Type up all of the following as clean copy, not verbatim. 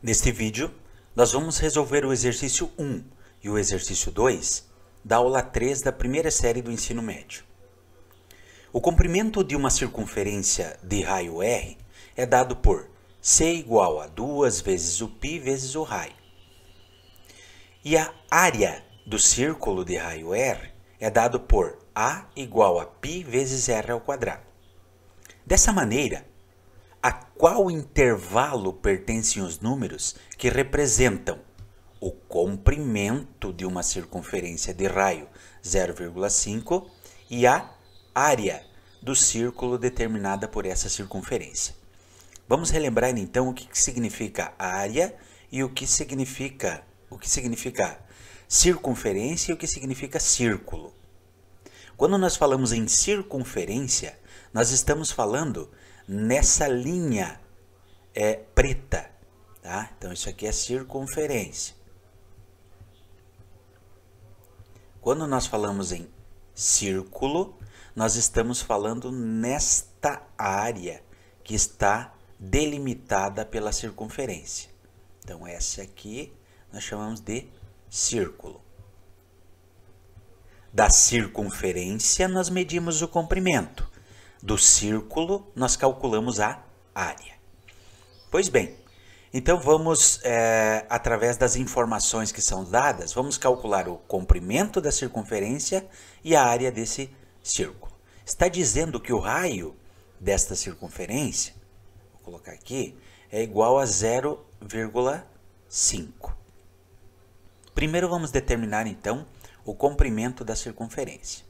Neste vídeo, nós vamos resolver o exercício 1 e o exercício 2 da aula 3 da primeira série do ensino médio. O comprimento de uma circunferência de raio R é dado por C igual a 2 vezes o π vezes o raio. E a área do círculo de raio R é dado por A igual a π vezes R ao quadrado. Dessa maneira, a qual intervalo pertencem os números que representam o comprimento de uma circunferência de raio 0,5 e a área do círculo determinada por essa circunferência. Vamos relembrar então o que significa área e o que significa circunferência e o que significa círculo. Quando nós falamos em circunferência, nós estamos falando nessa linha preta, tá? Então isso aqui é circunferência. Quando nós falamos em círculo, nós estamos falando nesta área que está delimitada pela circunferência. Então essa aqui nós chamamos de círculo. Da circunferência nós medimos o comprimento. Do círculo nós calculamos a área. Pois bem, então vamos, através das informações que são dadas, vamos calcular o comprimento da circunferência e a área desse círculo. Está dizendo que o raio desta circunferência, vou colocar aqui, é igual a 0,5. Primeiro vamos determinar então o comprimento da circunferência.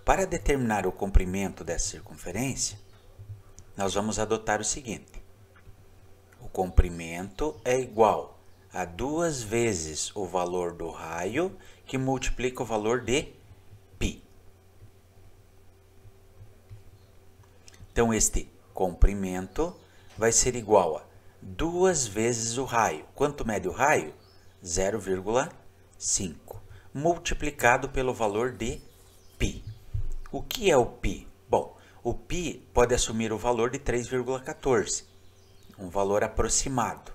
Para determinar o comprimento dessa circunferência, nós vamos adotar o seguinte. O comprimento é igual a 2 vezes o valor do raio que multiplica o valor de π. Então, este comprimento vai ser igual a 2 vezes o raio. Quanto mede o raio? 0,5 multiplicado pelo valor de π. O que é o π? Bom, o π pode assumir o valor de 3,14, um valor aproximado.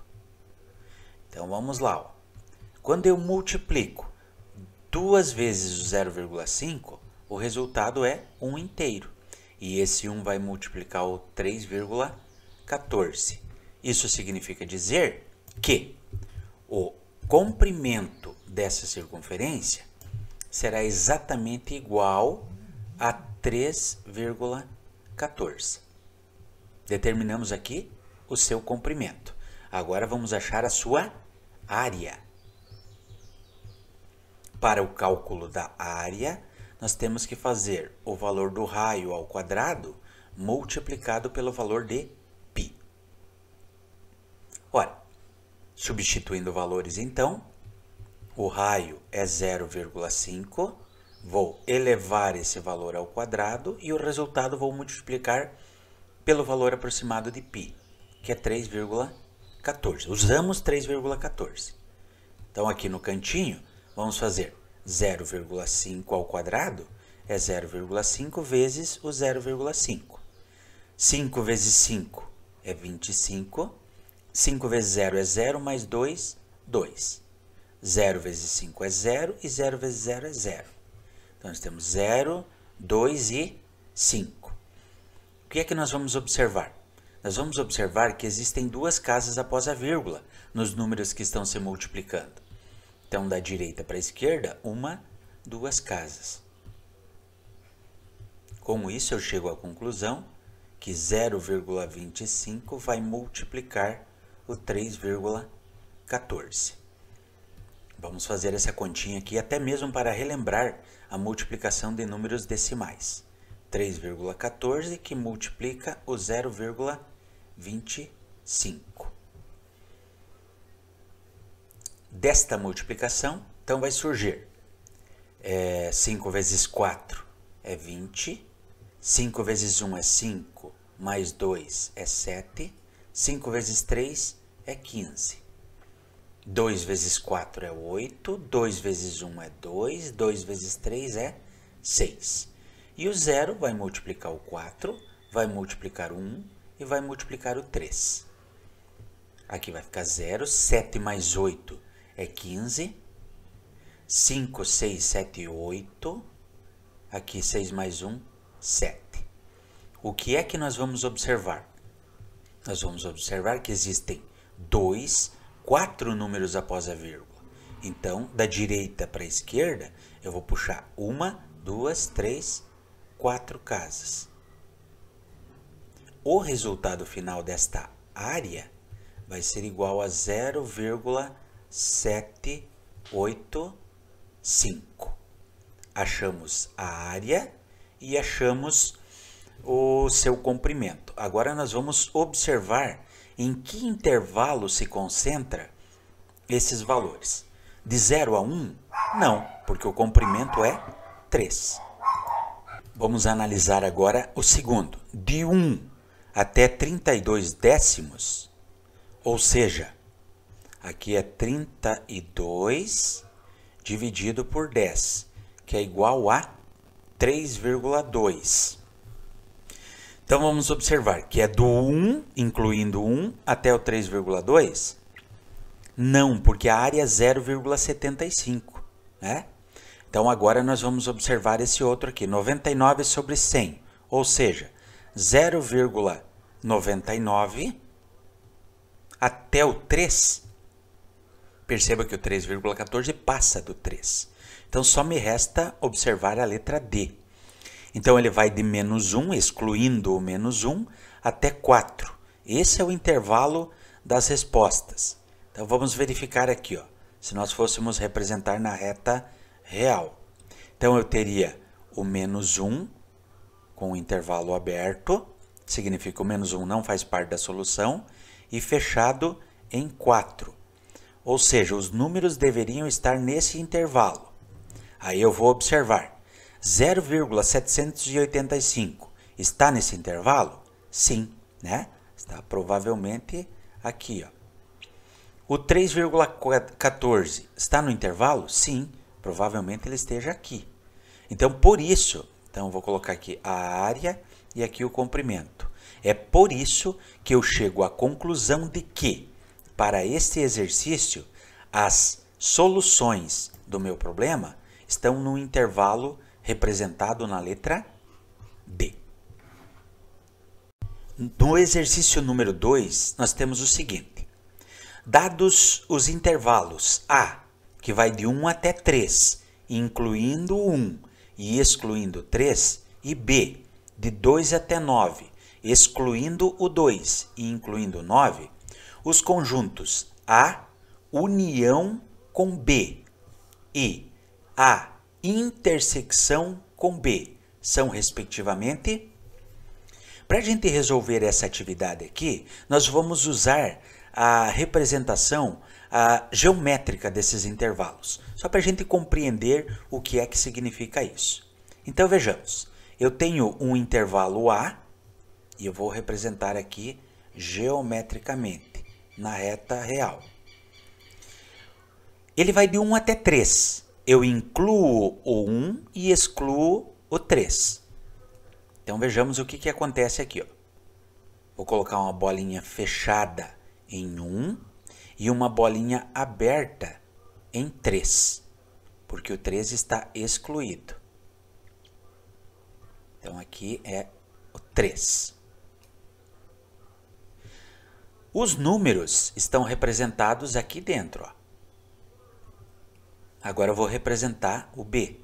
Então vamos lá. Ó. Quando eu multiplico 2 vezes o 0,5, o resultado é 1 inteiro. E esse 1 vai multiplicar o 3,14. Isso significa dizer que o comprimento dessa circunferência será exatamente igual a 3,14. Determinamos aqui o seu comprimento. Agora vamos achar a sua área. Para o cálculo da área, nós temos que fazer o valor do raio ao quadrado multiplicado pelo valor de π. Ora, substituindo valores então, o raio é 0,5. Vou elevar esse valor ao quadrado e o resultado vou multiplicar pelo valor aproximado de π, que é 3,14. Usamos 3,14. Então, aqui no cantinho, vamos fazer 0,5 ao quadrado, é 0,5 vezes o 0,5. 5 vezes 5 é 25. 5 vezes 0 é 0, mais 2, 2. 0 vezes 5 é 0 e 0 vezes 0 é 0. Então, nós temos 0, 2 e 5. O que é que nós vamos observar? Nós vamos observar que existem duas casas após a vírgula nos números que estão se multiplicando. Então, da direita para a esquerda, duas casas. Com isso, eu chego à conclusão que 0,25 vai multiplicar o 3,14. Vamos fazer essa continha aqui até mesmo para relembrar a multiplicação de números decimais. 3,14 que multiplica o 0,25. Desta multiplicação, então vai surgir 5 vezes 4 é 20, 5 vezes 1 é 5, mais 2 é 7, 5 vezes 3 é 15. 2 vezes 4 é 8, 2 vezes 1 é 2, 2 vezes 3 é 6. E o 0 vai multiplicar o 4, vai multiplicar o 1 e vai multiplicar o 3. Aqui vai ficar 0. 7 mais 8 é 15. 5, 6, 7, 8. Aqui 6 mais 1, 7. O que é que nós vamos observar? Nós vamos observar que existem 4 números após a vírgula. Então, da direita para a esquerda, eu vou puxar 1, 2, 3, 4 casas. O resultado final desta área vai ser igual a 0,785. Achamos a área e achamos o seu comprimento. Agora nós vamos observar em que intervalo se concentra esses valores. De 0 a 1? Não, porque o comprimento é 3. Vamos analisar agora o segundo. De 1 até 32 décimos, ou seja, aqui é 32 dividido por 10, que é igual a 3,2. Então, vamos observar que é do 1, incluindo 1, até o 3,2? Não, porque a área é 0,75, né? Então, agora nós vamos observar esse outro aqui, 99 sobre 100, ou seja, 0,99 até o 3. Perceba que o 3,14 passa do 3. Então, só me resta observar a letra D. Então, ele vai de menos 1, excluindo o menos 1, até 4. Esse é o intervalo das respostas. Então, vamos verificar aqui, ó, se nós fôssemos representar na reta real. Então, eu teria o menos 1 com o intervalo aberto, significa que o menos 1 não faz parte da solução, e fechado em 4. Ou seja, os números deveriam estar nesse intervalo. Aí eu vou observar. 0,785 está nesse intervalo? Sim, né? Está provavelmente aqui, ó. O 3,14 está no intervalo? Sim, provavelmente ele esteja aqui. Então, por isso, eu vou colocar aqui a área e aqui o comprimento. É por isso que eu chego à conclusão de que, para este exercício, as soluções do meu problema estão no intervalo representado na letra D. No exercício número 2, nós temos o seguinte. Dados os intervalos A, que vai de 1 até 3, incluindo 1 e excluindo 3, e B, de 2 até 9, excluindo o 2 e incluindo 9, os conjuntos A, união com B e A, intersecção com B, são respectivamente. Para a gente resolver essa atividade aqui, nós vamos usar a representação geométrica desses intervalos, só para a gente compreender o que é que significa isso. Então vejamos, eu tenho um intervalo A e eu vou representar aqui geometricamente na reta real. Ele vai de 1 até 3. Eu incluo o 1 e excluo o 3. Então vejamos o que acontece aqui, ó. Vou colocar uma bolinha fechada em 1 e uma bolinha aberta em 3, porque o 3 está excluído. Então aqui é o 3. Os números estão representados aqui dentro, ó. Agora eu vou representar o B.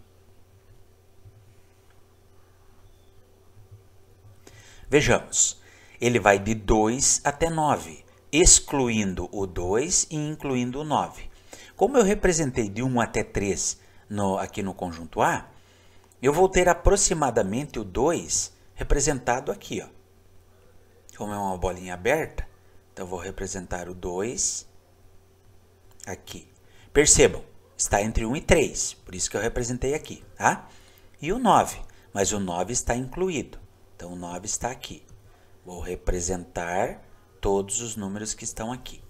Vejamos, ele vai de 2 até 9, excluindo o 2 e incluindo o 9. Como eu representei de 1 até 3 aqui no conjunto A, eu vou ter aproximadamente o 2 representado aqui, ó. Como é uma bolinha aberta, então eu vou representar o 2 aqui. Percebam, está entre 1 e 3, por isso que eu representei aqui, tá? E o 9, mas o 9 está incluído, então o 9 está aqui. Vou representar todos os números que estão aqui.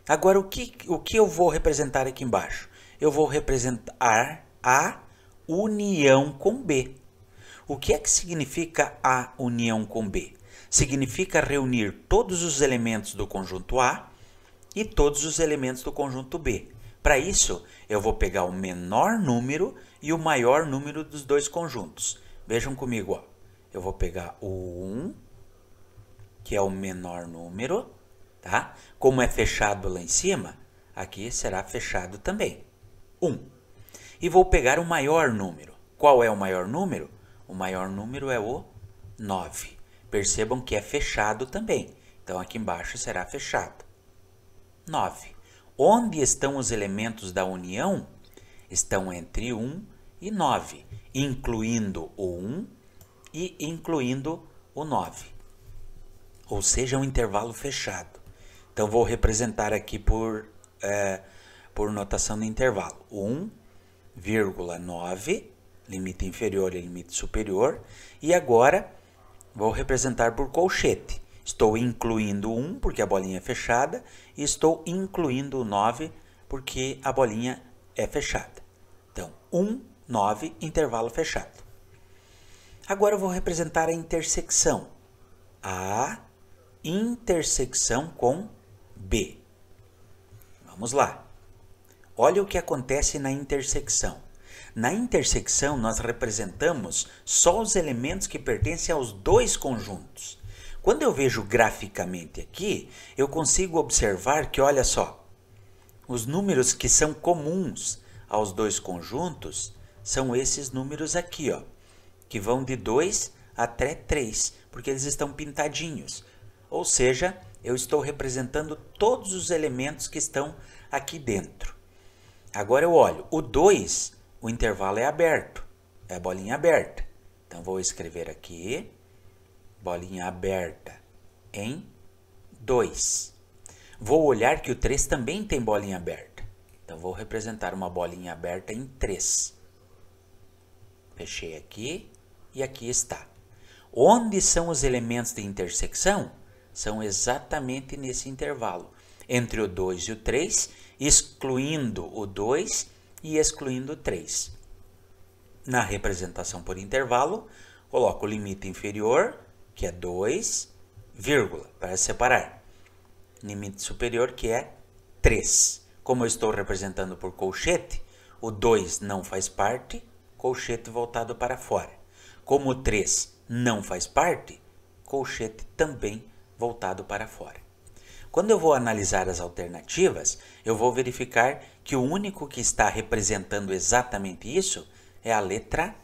Agora, o que eu vou representar aqui embaixo? Eu vou representar a união com B. O que é que significa a união com B? significa reunir todos os elementos do conjunto A e todos os elementos do conjunto B. Para isso, eu vou pegar o menor número e o maior número dos dois conjuntos. Vejam comigo, ó. Eu vou pegar o 1, que é o menor número, tá? Como é fechado lá em cima, aqui será fechado também, 1. E vou pegar o maior número. Qual é o maior número? O maior número é o 9. Percebam que é fechado também. Então, aqui embaixo será fechado. 9. Onde estão os elementos da união? Estão entre 1 e 9, incluindo o 1 e incluindo o 9. Ou seja, um intervalo fechado. Então, vou representar aqui por notação de intervalo. 1,9, limite inferior e limite superior. E agora, vou representar por colchete. Estou incluindo 1, porque a bolinha é fechada, e estou incluindo o 9, porque a bolinha é fechada. Então, 1, 9, intervalo fechado. Agora eu vou representar a intersecção. A intersecção com B. Vamos lá. Olha o que acontece na intersecção. Na intersecção, nós representamos só os elementos que pertencem aos dois conjuntos. Quando eu vejo graficamente aqui, eu consigo observar que, olha só, os números que são comuns aos dois conjuntos são esses números aqui, ó, que vão de 2 até 3, porque eles estão pintadinhos. Ou seja, eu estou representando todos os elementos que estão aqui dentro. Agora eu olho, o 2, o intervalo é aberto, é a bolinha aberta. Então, vou escrever aqui, bolinha aberta em 2. Vou olhar que o 3 também tem bolinha aberta. Então, vou representar uma bolinha aberta em 3. Fechei aqui e aqui está. Onde são os elementos de intersecção? São exatamente nesse intervalo, entre o 2 e o 3, excluindo o 2 e excluindo o 3. Na representação por intervalo, coloco o limite inferior, que é 2, vírgula, para separar. Limite superior, que é 3. Como eu estou representando por colchete, o 2 não faz parte, colchete voltado para fora. Como o 3 não faz parte, colchete também voltado para fora. Quando eu vou analisar as alternativas, eu vou verificar que o único que está representando exatamente isso é a letra